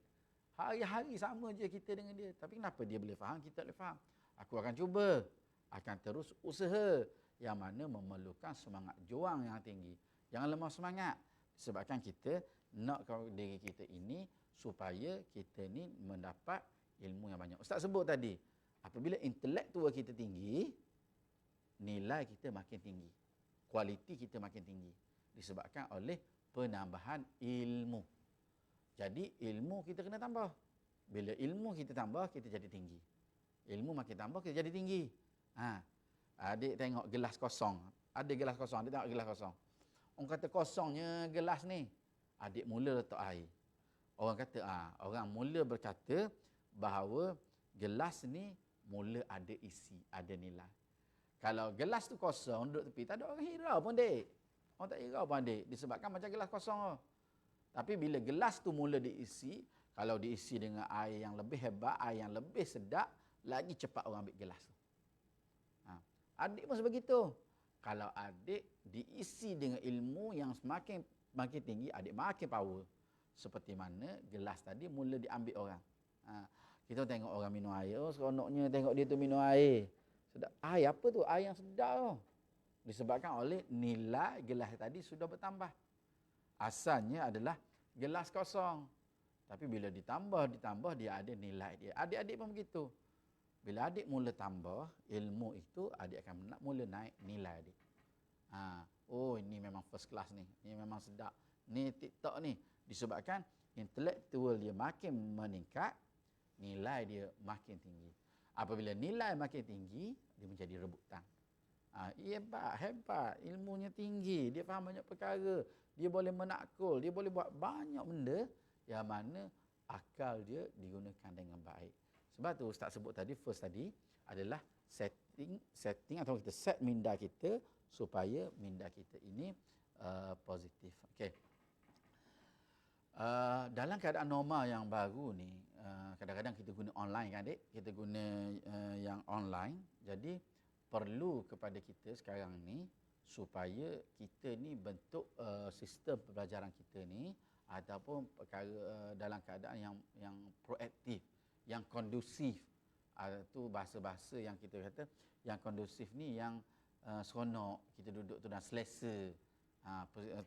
Hari-hari sama je kita dengan dia. Tapi kenapa dia boleh faham, kita tak boleh faham? Aku akan cuba, akan terus usaha, yang mana memerlukan semangat juang yang tinggi. Jangan lemah semangat. Sebabkan kita nak diri kita ini supaya kita ni mendapat ilmu yang banyak. Ustaz sebut tadi, apabila intelektual kita tinggi, nilai kita makin tinggi. Kualiti kita makin tinggi. Disebabkan oleh penambahan ilmu. Jadi ilmu kita kena tambah. Bila ilmu kita tambah, kita jadi tinggi. Ilmu makin tambah, kita jadi tinggi. Adik tengok gelas kosong. Ada gelas kosong, adik tengok gelas kosong. Orang kata kosongnya gelas ni. Adik mula letak air. Orang mula berkata bahawa gelas ni mula ada isi, ada nilai. Kalau gelas tu kosong, duduk tepi, tak ada orang hirau pun, dek. Orang tak hirau pun, dek. Disebabkan macam gelas kosong. Tapi bila gelas tu mula diisi, kalau diisi dengan air yang lebih hebat, air yang lebih sedap, lagi cepat orang ambil gelas tu. Adik pun sebegitu. Kalau adik diisi dengan ilmu yang semakin tinggi, adik makin power. Seperti mana gelas tadi mula diambil orang. Kita tengok orang minum air, seronoknya tengok dia tu minum air. Sedap. Air apa tu? Air yang sedap tu. Disebabkan oleh nilai gelas tadi sudah bertambah. Asalnya adalah gelas kosong. Tapi bila ditambah dia ada nilai dia. Adik-adik pun begitu. Bila adik mula tambah ilmu itu, adik akan mula naik nilai dia. Ini memang first class ni. Ini memang sedap. Ni TikTok ni. Disebabkan intelektual dia makin meningkat, nilai dia makin tinggi. Apabila nilai makin tinggi, dia menjadi rebutan. Hebat, ilmunya tinggi, dia faham banyak perkara, dia boleh menakul, dia boleh buat banyak benda yang mana akal dia digunakan dengan baik. Sebab tu Ustaz sebut tadi, first tadi adalah setting atau kita set minda kita supaya minda kita ini positif. Okey. Dalam keadaan normal yang baru ni, kadang-kadang kita guna online kan adik, kita guna yang online. Jadi perlu kepada kita sekarang ni supaya kita ni bentuk sistem pembelajaran kita ni ataupun perkara dalam keadaan yang proaktif, yang kondusif. Itu bahasa-bahasa yang kita kata yang kondusif ni yang seronok, kita duduk tu dan selesa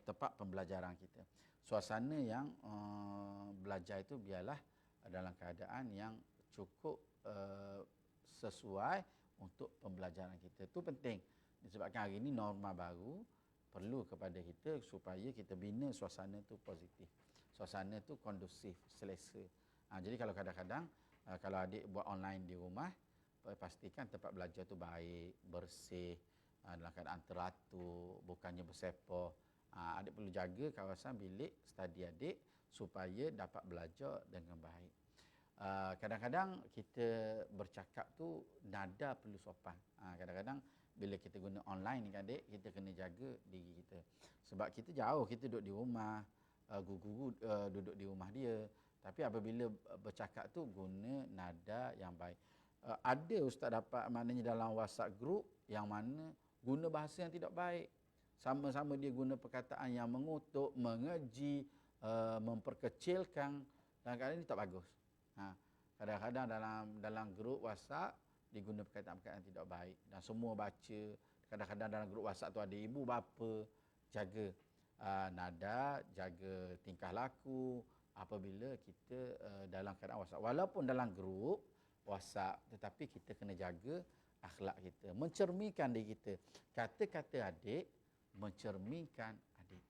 tempat pembelajaran kita. Suasana yang belajar itu biarlah dalam keadaan yang cukup sesuai untuk pembelajaran kita. Itu penting. Disebabkan hari ini norma baru perlu kepada kita supaya kita bina suasana itu positif. Suasana itu kondusif, selesa. Jadi kalau kadang-kadang kalau adik buat online di rumah, pastikan tempat belajar itu baik, bersih, dalam keadaan teratur, bukannya bersepoh. Adik perlu jaga kawasan bilik study adik supaya dapat belajar dengan baik. Kadang-kadang kita bercakap tu nada perlu sopan. Kadang-kadang bila kita guna online ni kan adik, kita kena jaga diri kita. Sebab kita jauh, kita duduk di rumah, guru-guru duduk di rumah dia. Tapi apabila bercakap tu guna nada yang baik. Ada ustaz dapat maknanya dalam WhatsApp group yang mana guna bahasa yang tidak baik. Sama-sama dia guna perkataan yang mengutuk, mengeji, memperkecilkan. Kadang-kadang ini tak bagus. Kadang-kadang dalam grup WhatsApp diguna perkataan-perkataan yang tidak baik dan semua baca. Kadang-kadang dalam grup WhatsApp tu ada ibu bapa, jaga nada, jaga tingkah laku apabila kita dalam keadaan WhatsApp. Walaupun dalam grup WhatsApp, tetapi kita kena jaga akhlak kita, mencerminkan diri kita. Kata-kata adik mencerminkan adik.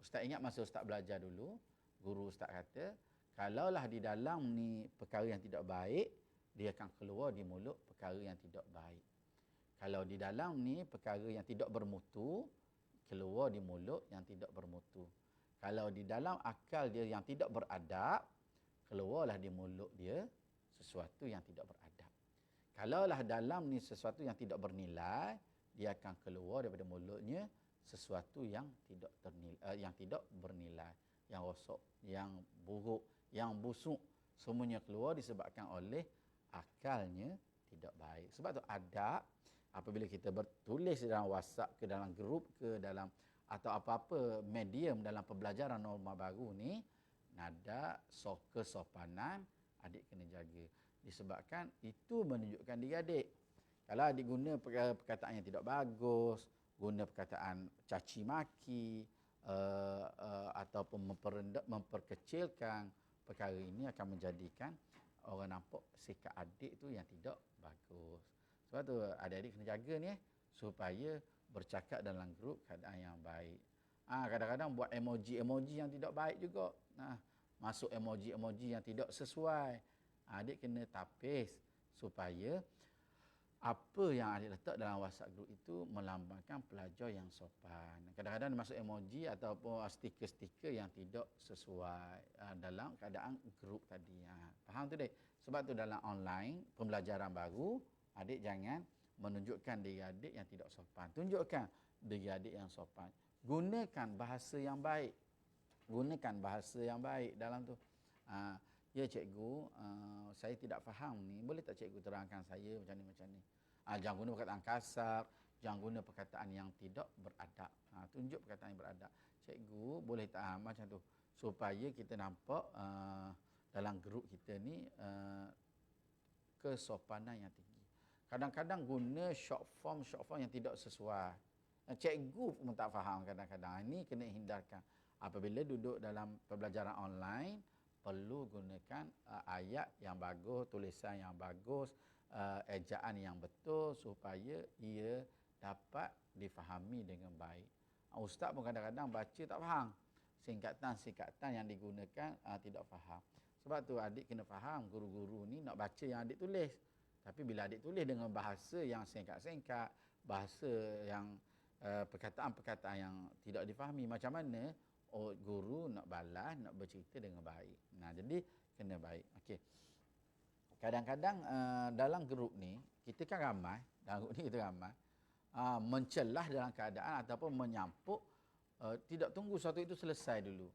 Ustaz ingat masa ustaz belajar dulu, guru ustaz kata, kalaulah di dalam ni perkara yang tidak baik, dia akan keluar di mulut perkara yang tidak baik. Kalau di dalam ni perkara yang tidak bermutu, keluar di mulut yang tidak bermutu. Kalau di dalam akal dia yang tidak beradab, keluarlah di mulut dia sesuatu yang tidak beradab. Kalaulah dalam ni sesuatu yang tidak bernilai, dia akan keluar daripada mulutnya sesuatu yang tidak ternilai, yang tidak bernilai, yang rosak, yang buruk, yang busuk, semuanya keluar disebabkan oleh akalnya tidak baik. Sebab tu adab apabila kita bertulis dalam WhatsApp ke dalam grup ke dalam atau apa-apa medium dalam pembelajaran norma baru ni, nada kesopanan adik kena jaga. Disebabkan itu menunjukkan diri adik. Kalau adik guna perkataan yang tidak bagus, guna perkataan caci maki ataupun memperkecilkan, perkara ini akan menjadikan orang nampak sikap adik tu yang tidak bagus. Sebab tu adik-adik kena jaga ni supaya bercakap dalam grup keadaan yang baik. Kadang-kadang buat emoji-emoji yang tidak baik juga. Masuk emoji-emoji yang tidak sesuai. Adik kena tapis supaya apa yang adik letak dalam WhatsApp group itu melambangkan pelajar yang sopan. Kadang-kadang masuk emoji ataupun stiker-stiker yang tidak sesuai dalam keadaan group tadi. Faham tu dek? Sebab tu dalam online pembelajaran baru, adik jangan menunjukkan diri adik yang tidak sopan. Tunjukkan diri adik yang sopan. Gunakan bahasa yang baik. Gunakan bahasa yang baik dalam tu. Ya cikgu, saya tidak faham ni. Boleh tak cikgu terangkan saya macam ni. Jangan guna perkataan kasar, jangan guna perkataan yang tidak beradab. Tunjuk perkataan yang beradab. Cikgu, boleh tak macam tu supaya kita nampak dalam grup kita ni kesopanan yang tinggi. Kadang-kadang guna short form yang tidak sesuai. Cikgu pun tak faham kadang-kadang. Ini kena hindarkan. Apabila duduk dalam pembelajaran online, perlu gunakan ayat yang bagus, tulisan yang bagus, ejaan yang betul supaya ia dapat difahami dengan baik. Ustaz pun kadang-kadang baca tak faham. Singkatan-singkatan yang digunakan tidak faham. Sebab tu adik kena faham, guru-guru ni nak baca yang adik tulis. Tapi bila adik tulis dengan bahasa yang singkat-singkat, bahasa yang perkataan-perkataan yang tidak difahami, macam mana guru nak balas, nak bercerita dengan baik. Nah, jadi kena baik. Okey. Kadang-kadang dalam grup ni, kita kan ramai, dalam grup ni kita ramai, mencelah dalam keadaan ataupun menyampuk, tidak tunggu sesuatu itu selesai dulu.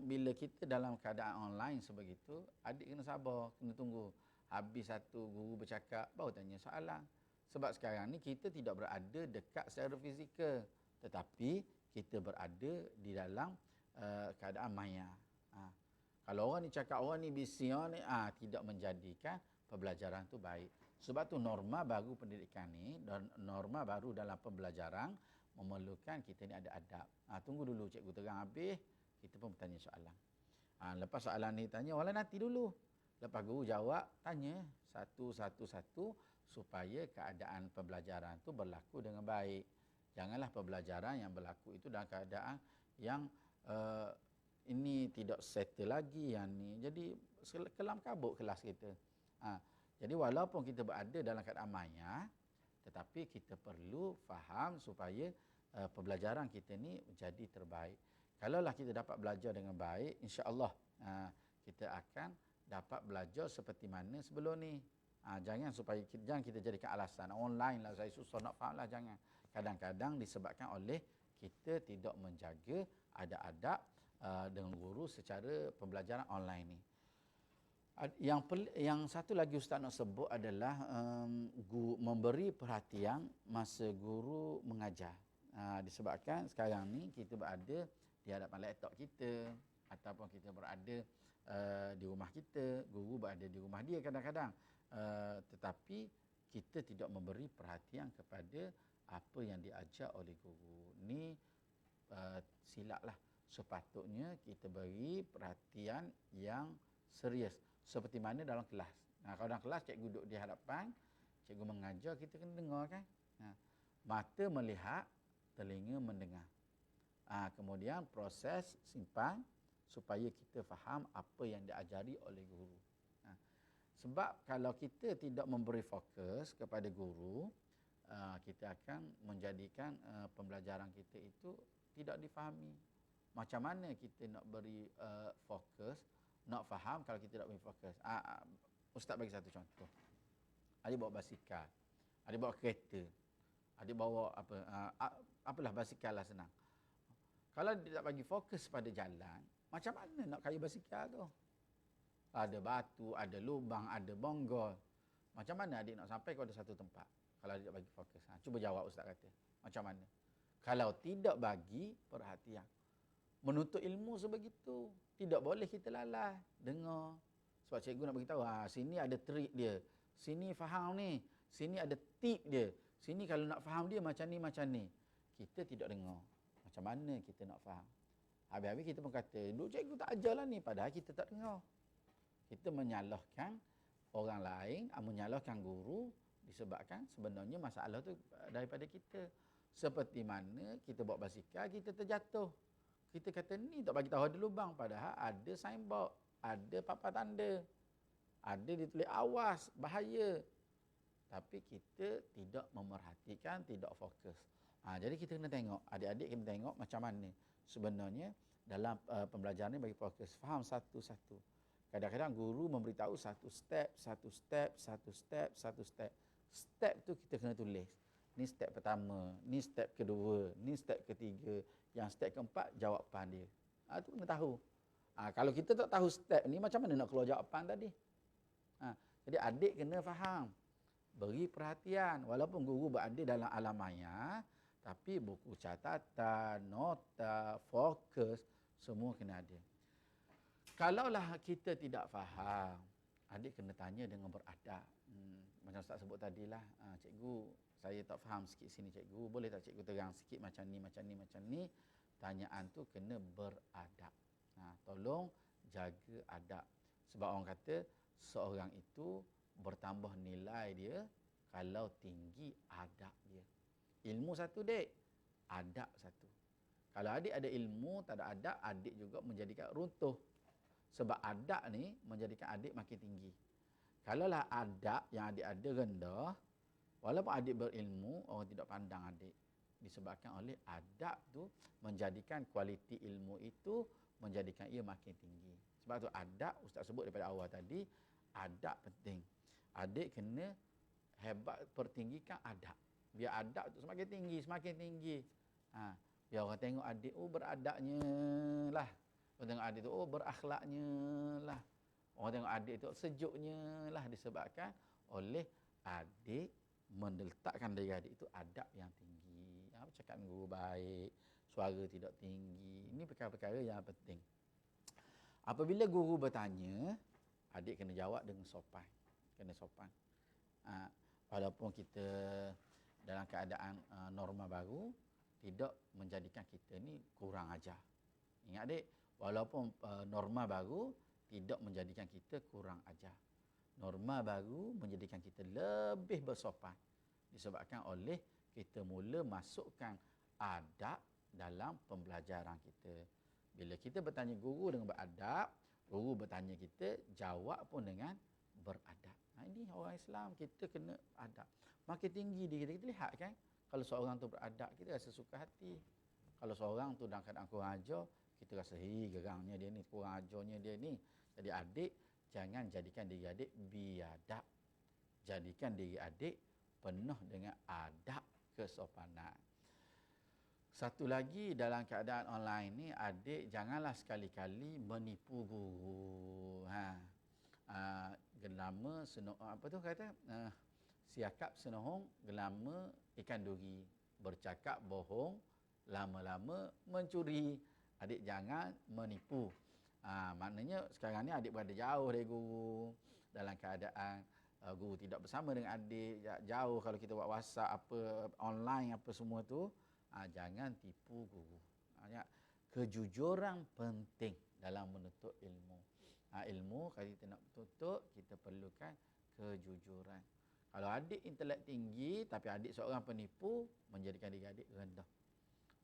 Bila kita dalam keadaan online sebegitu, adik kena sabar, kena tunggu. Habis satu guru bercakap, baru tanya soalan. Sebab sekarang ni kita tidak berada dekat secara fizikal, tetapi kita berada di dalam keadaan maya. Kalau orang ni cakap, orang ni bising, orang ni tidak menjadikan pembelajaran tu baik. Sebab tu norma baru pendidikan ni, dan norma baru dalam pembelajaran memerlukan kita ni ada adab. Tunggu dulu cikgu terang habis, kita pun bertanya soalan. Lepas soalan ni tanya, orang nanti dulu. Lepas guru jawab, tanya satu-satu supaya keadaan pembelajaran tu berlaku dengan baik. Janganlah pembelajaran yang berlaku itu dalam keadaan yang ini tidak settle lagi, yang ni. Jadi kelam kabut kelas kita. Jadi walaupun kita berada dalam keadaan maya, tetapi kita perlu faham supaya pembelajaran kita ni jadi terbaik. Kalaulah kita dapat belajar dengan baik, insya-Allah kita akan dapat belajar seperti mana sebelum ni. Jangan kita jadikan alasan online lah, saya susah nak faham lah, jangan. Kadang-kadang disebabkan oleh kita tidak menjaga adab-adab dengan guru secara pembelajaran online ni. Yang satu lagi Ustaz nak sebut adalah memberi perhatian masa guru mengajar. Disebabkan sekarang ni kita berada di hadapan laptop kita, ataupun kita berada di rumah kita, guru berada di rumah dia kadang-kadang. Tetapi kita tidak memberi perhatian kepada apa yang diajar oleh guru. Ni silap lah. Sepatutnya kita beri perhatian yang serius. Seperti mana dalam kelas. Kalau dalam kelas cikgu duduk di hadapan, cikgu mengajar, kita kena dengar kan. Mata melihat, telinga mendengar. Kemudian proses simpan supaya kita faham apa yang diajari oleh guru. Sebab kalau kita tidak memberi fokus kepada guru, kita akan menjadikan pembelajaran kita itu tidak difahami. Macam mana kita nak beri fokus, nak faham kalau kita tak beri fokus? Ustaz bagi satu contoh. Adik bawa basikal, adik bawa kereta, adik bawa apalah basikal lah senang. Kalau dia tak bagi fokus pada jalan, macam mana nak kayu basikal tu? Ada batu, ada lubang, ada bonggol. Macam mana adik nak sampai kepada satu tempat kalau adik tak bagi fokus? Cuba jawab Ustaz kata. Macam mana? Kalau tidak bagi perhatian. Menuntut ilmu sebegitu. Tidak boleh kita lalai. Dengar. Sebab cikgu nak beritahu, sini ada trik dia. Sini faham ni. Sini ada tip dia. Sini kalau nak faham dia macam ni, macam ni. Kita tidak dengar. Macam mana kita nak faham? Habis-habis kita pun kata, duk cikgu tak ajarlah ni. Padahal kita tak dengar. Kita menyalahkan orang lain, menyalahkan guru disebabkan sebenarnya masalah tu daripada kita. Seperti mana kita bawa basikal, kita terjatuh. Kita kata ni tak bagi tahu ada lubang, padahal ada signboard, ada papan tanda, ada ditulis awas, bahaya. Tapi kita tidak memerhatikan, tidak fokus. Jadi kita kena tengok, adik-adik kena tengok macam mana sebenarnya dalam pembelajaran ni bagi fokus, faham satu-satu. Kadang-kadang guru memberitahu satu step. Step tu kita kena tulis. Ni step pertama, ni step kedua, ni step ketiga, yang step keempat jawapan dia. Itu kena tahu. Kalau kita tak tahu step ni, macam mana nak keluar jawapan tadi? Jadi adik kena faham. Beri perhatian. Walaupun guru berada dalam alam maya, tapi buku catatan, nota, fokus, semua kena ada. Kalaulah kita tidak faham, adik kena tanya dengan beradab. Macam Ustaz sebut tadilah, cikgu, saya tak faham sikit sini cikgu, boleh tak cikgu terang sikit macam ni, macam ni, macam ni. Tanyaan tu kena beradab. Tolong jaga adab. Sebab orang kata, seorang itu bertambah nilai dia kalau tinggi adab dia. Ilmu satu dek, adab satu. Kalau adik ada ilmu, tak ada adab, adik juga menjadikan runtuh. Sebab adab ni menjadikan adik makin tinggi. Kalaulah adab yang adik ada rendah, walaupun adik berilmu, orang tidak pandang adik. Disebabkan oleh adab tu menjadikan kualiti ilmu itu menjadikan ia makin tinggi. Sebab tu adab, Ustaz sebut daripada awal tadi, adab penting. Adik kena hebat pertinggikan adab. Biar adab tu semakin tinggi. Biar orang tengok adik, oh beradabnya lah. Orang tengok adik tu, oh berakhlaknya lah. Orang tengok adik tu sejuknya lah, disebabkan oleh adik meletakkan diri adik itu adab yang tinggi. Cakap dengan guru baik, suara tidak tinggi. Ini perkara-perkara yang penting. Apabila guru bertanya, adik kena jawab dengan sopan. Kena sopan. Walaupun kita dalam keadaan norma baru, tidak menjadikan kita ni kurang ajar. Ingat adik, walaupun norma baru, tidak menjadikan kita kurang ajar. Norma baru menjadikan kita lebih bersopan. Disebabkan oleh kita mula masukkan adab dalam pembelajaran kita. Bila kita bertanya guru dengan beradab, guru bertanya kita, jawab pun dengan beradab. Ini orang Islam, kita kena adab. Makin tinggi diri kita, kita lihat kan, kalau seorang tu beradab, kita rasa suka hati. Kalau seorang tu dalam keadaan kurang ajar, kita rasa, gerangnya dia ni, kurang ajarnya dia ni. Jadi adik, jangan jadikan diri adik biadab. Jadikan diri adik penuh dengan adab kesopanan. Satu lagi, dalam keadaan online ni, adik janganlah sekali-kali menipu guru. Gelama siakap senohong, gelama ikan duri. Bercakap bohong, lama-lama mencuri. Adik jangan menipu. Maknanya sekarang ni adik berada jauh dari guru, dalam keadaan guru tidak bersama dengan adik, jauh. Kalau kita buat WhatsApp apa, online apa semua tu, jangan tipu guru. Kejujuran penting dalam menuntut ilmu. Ilmu kalau kita nak tuntut, kita perlukan kejujuran. Kalau adik intelek tinggi tapi adik seorang penipu, menjadikan diri adik rendah.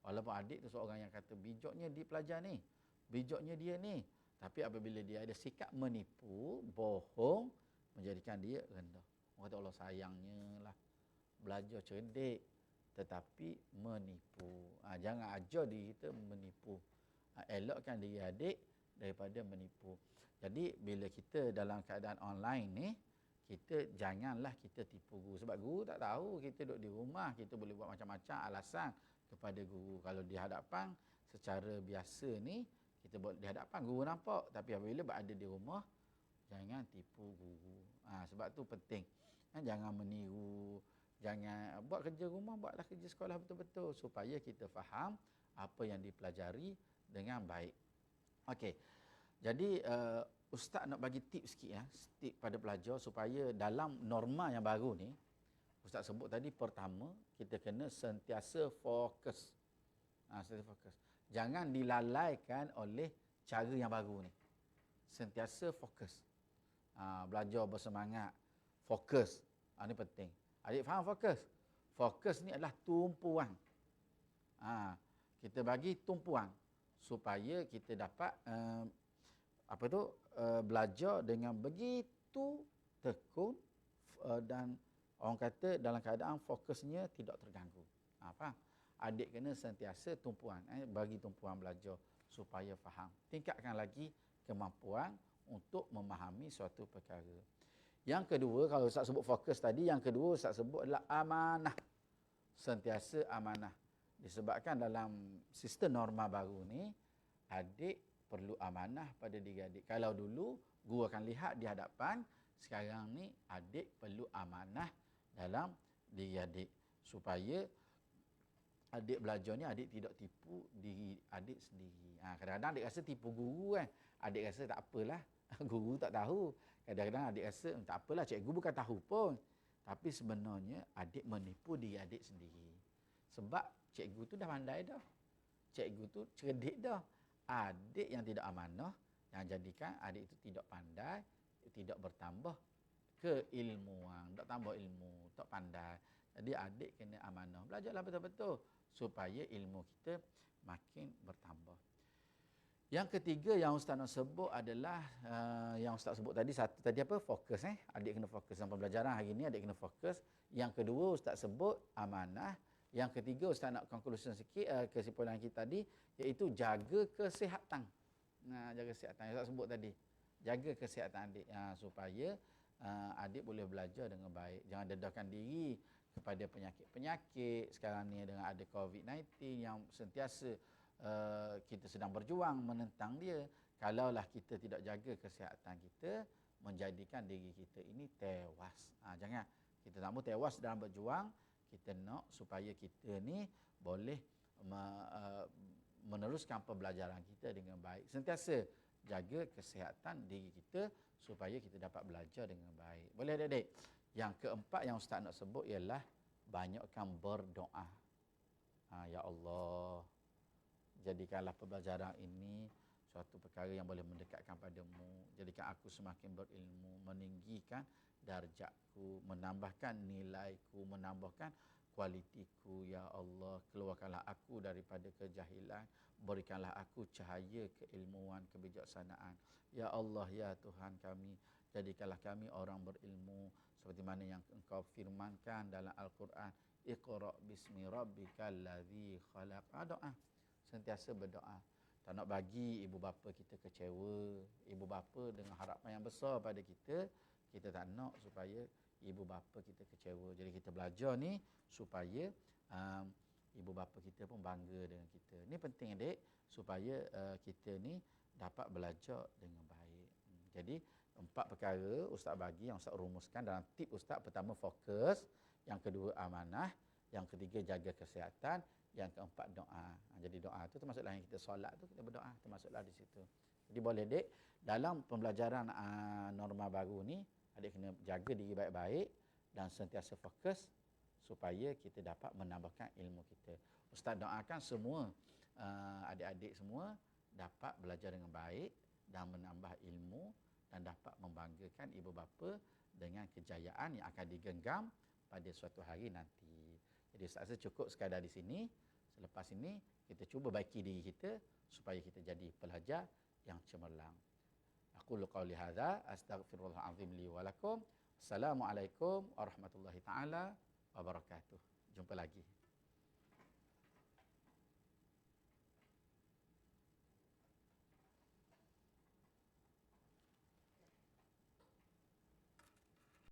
Walaupun adik tu seorang yang kata bijaknya di pelajar ni, bijaknya dia ni, tapi apabila dia ada sikap menipu, bohong, menjadikan dia rendah. Orang kata Allah sayangnya lah, belajar cerdik tetapi menipu. Jangan ajar diri kita menipu. Elokkan diri adik daripada menipu. Jadi bila kita dalam keadaan online ni, kita janganlah kita tipu guru. Sebab guru tak tahu kita duduk di rumah, kita boleh buat macam-macam alasan kepada guru. Kalau di hadapan secara biasa ni, kita buat di hadapan guru nampak, tapi apabila berada di rumah, jangan tipu guru. Sebab tu penting. Jangan meniru, jangan buat kerja rumah, buatlah kerja sekolah betul-betul supaya kita faham apa yang dipelajari dengan baik. Okey. Jadi ustaz nak bagi tips sikit tip pada pelajar supaya dalam norma yang baru ni, ustaz sebut tadi, pertama kita kena sentiasa fokus. Sentiasa fokus. Jangan dilalaikan oleh cara yang baru ni. Sentiasa fokus. Belajar bersemangat, fokus. Ini penting. Adik faham fokus? Fokus ni adalah tumpuan. Kita bagi tumpuan supaya kita dapat belajar dengan begitu tekun dan orang kata dalam keadaan fokusnya tidak terganggu. Faham? Adik kena sentiasa tumpuan, bagi tumpuan belajar supaya faham. Tingkatkan lagi kemampuan untuk memahami suatu perkara. Yang kedua, kalau Ustaz sebut fokus tadi, yang kedua Ustaz sebut adalah amanah. Sentiasa amanah. Disebabkan dalam sistem norma baru ni, adik perlu amanah pada diri adik. Kalau dulu guru akan lihat di hadapan, sekarang ni adik perlu amanah dalam diri adik supaya adik belajar ni adik tidak tipu diri adik sendiri. Kadang-kadang adik rasa tipu guru kan. Adik rasa tak apalah, guru tak tahu. Kadang-kadang adik rasa tak apalah, cikgu bukan tahu pun. Tapi sebenarnya adik menipu diri adik sendiri. Sebab cikgu tu dah pandai dah. Cikgu tu cerdik dah. Adik yang tidak amanah yang jadikan adik itu tidak pandai, tidak bertambah keilmuan, tak tambah ilmu, tak pandai. Jadi adik kena amanah. Belajarlah betul-betul supaya ilmu kita makin bertambah. Yang ketiga yang Ustaz nak sebut adalah yang Ustaz sebut tadi, satu tadi apa? Fokus. Adik kena fokus dalam pembelajaran hari ini, adik kena fokus. Yang kedua Ustaz sebut amanah. Yang ketiga Ustaz nak conclusion sikit kesimpulan kita tadi, iaitu jaga kesihatan. Jaga kesihatan Ustaz sebut tadi. Jaga kesihatan adik supaya adik boleh belajar dengan baik. Jangan dedahkan diri kepada penyakit-penyakit. Sekarang ni dengan ada COVID-19 yang sentiasa kita sedang berjuang menentang dia. Kalaulah kita tidak jaga kesihatan kita, menjadikan diri kita ini tewas. Jangan. Kita tak mahu tewas dalam berjuang. Kita nak supaya kita ni boleh meneruskan pembelajaran kita dengan baik. Sentiasa jaga kesihatan diri kita supaya kita dapat belajar dengan baik. Boleh adik-adik? Yang keempat yang Ustaz nak sebut ialah banyakkan berdoa. Ya Allah, jadikanlah pembelajaran ini suatu perkara yang boleh mendekatkan padamu. Jadikan aku semakin berilmu, meninggikan darjatku, menambahkan nilaiku, menambahkan kualitiku. Ya Allah, keluarkanlah aku daripada kejahilan, berikanlah aku cahaya keilmuan, kebijaksanaan. Ya Allah, ya Tuhan kami, jadikanlah kami orang berilmu seperti mana yang Engkau firmankan dalam Al-Quran, Iqra bismi rabbikal ladzi khalaq. Doa, sentiasa berdoa. Tak nak bagi ibu bapa kita kecewa. Ibu bapa dengan harapan yang besar pada kita, kita tak nak supaya ibu bapa kita kecewa. Jadi kita belajar ni supaya ibu bapa kita pun bangga dengan kita. Ini penting adik, supaya kita ni dapat belajar dengan baik. Jadi 4 perkara Ustaz bagi, yang Ustaz rumuskan dalam tip Ustaz. Pertama fokus, yang kedua amanah, yang ketiga jaga kesihatan, yang keempat doa. Jadi doa tu termasuklah yang kita solat tu, kita berdoa, termasuklah di situ. Jadi boleh adik, dalam pembelajaran norma baru ni, adik kena jaga diri baik-baik dan sentiasa fokus supaya kita dapat menambahkan ilmu kita. Ustaz doakan semua adik-adik semua dapat belajar dengan baik dan menambah ilmu dan dapat membanggakan ibu bapa dengan kejayaan yang akan digenggam pada suatu hari nanti. Jadi Ustaz rasa cukup sekadar di sini. Selepas ini kita cuba baiki diri kita supaya kita jadi pelajar yang cemerlang. Aqulu qauli hadza astaghfirullah azim li wa lakum. Assalamualaikum warahmatullahi taala wabarakatuh. Jumpa lagi.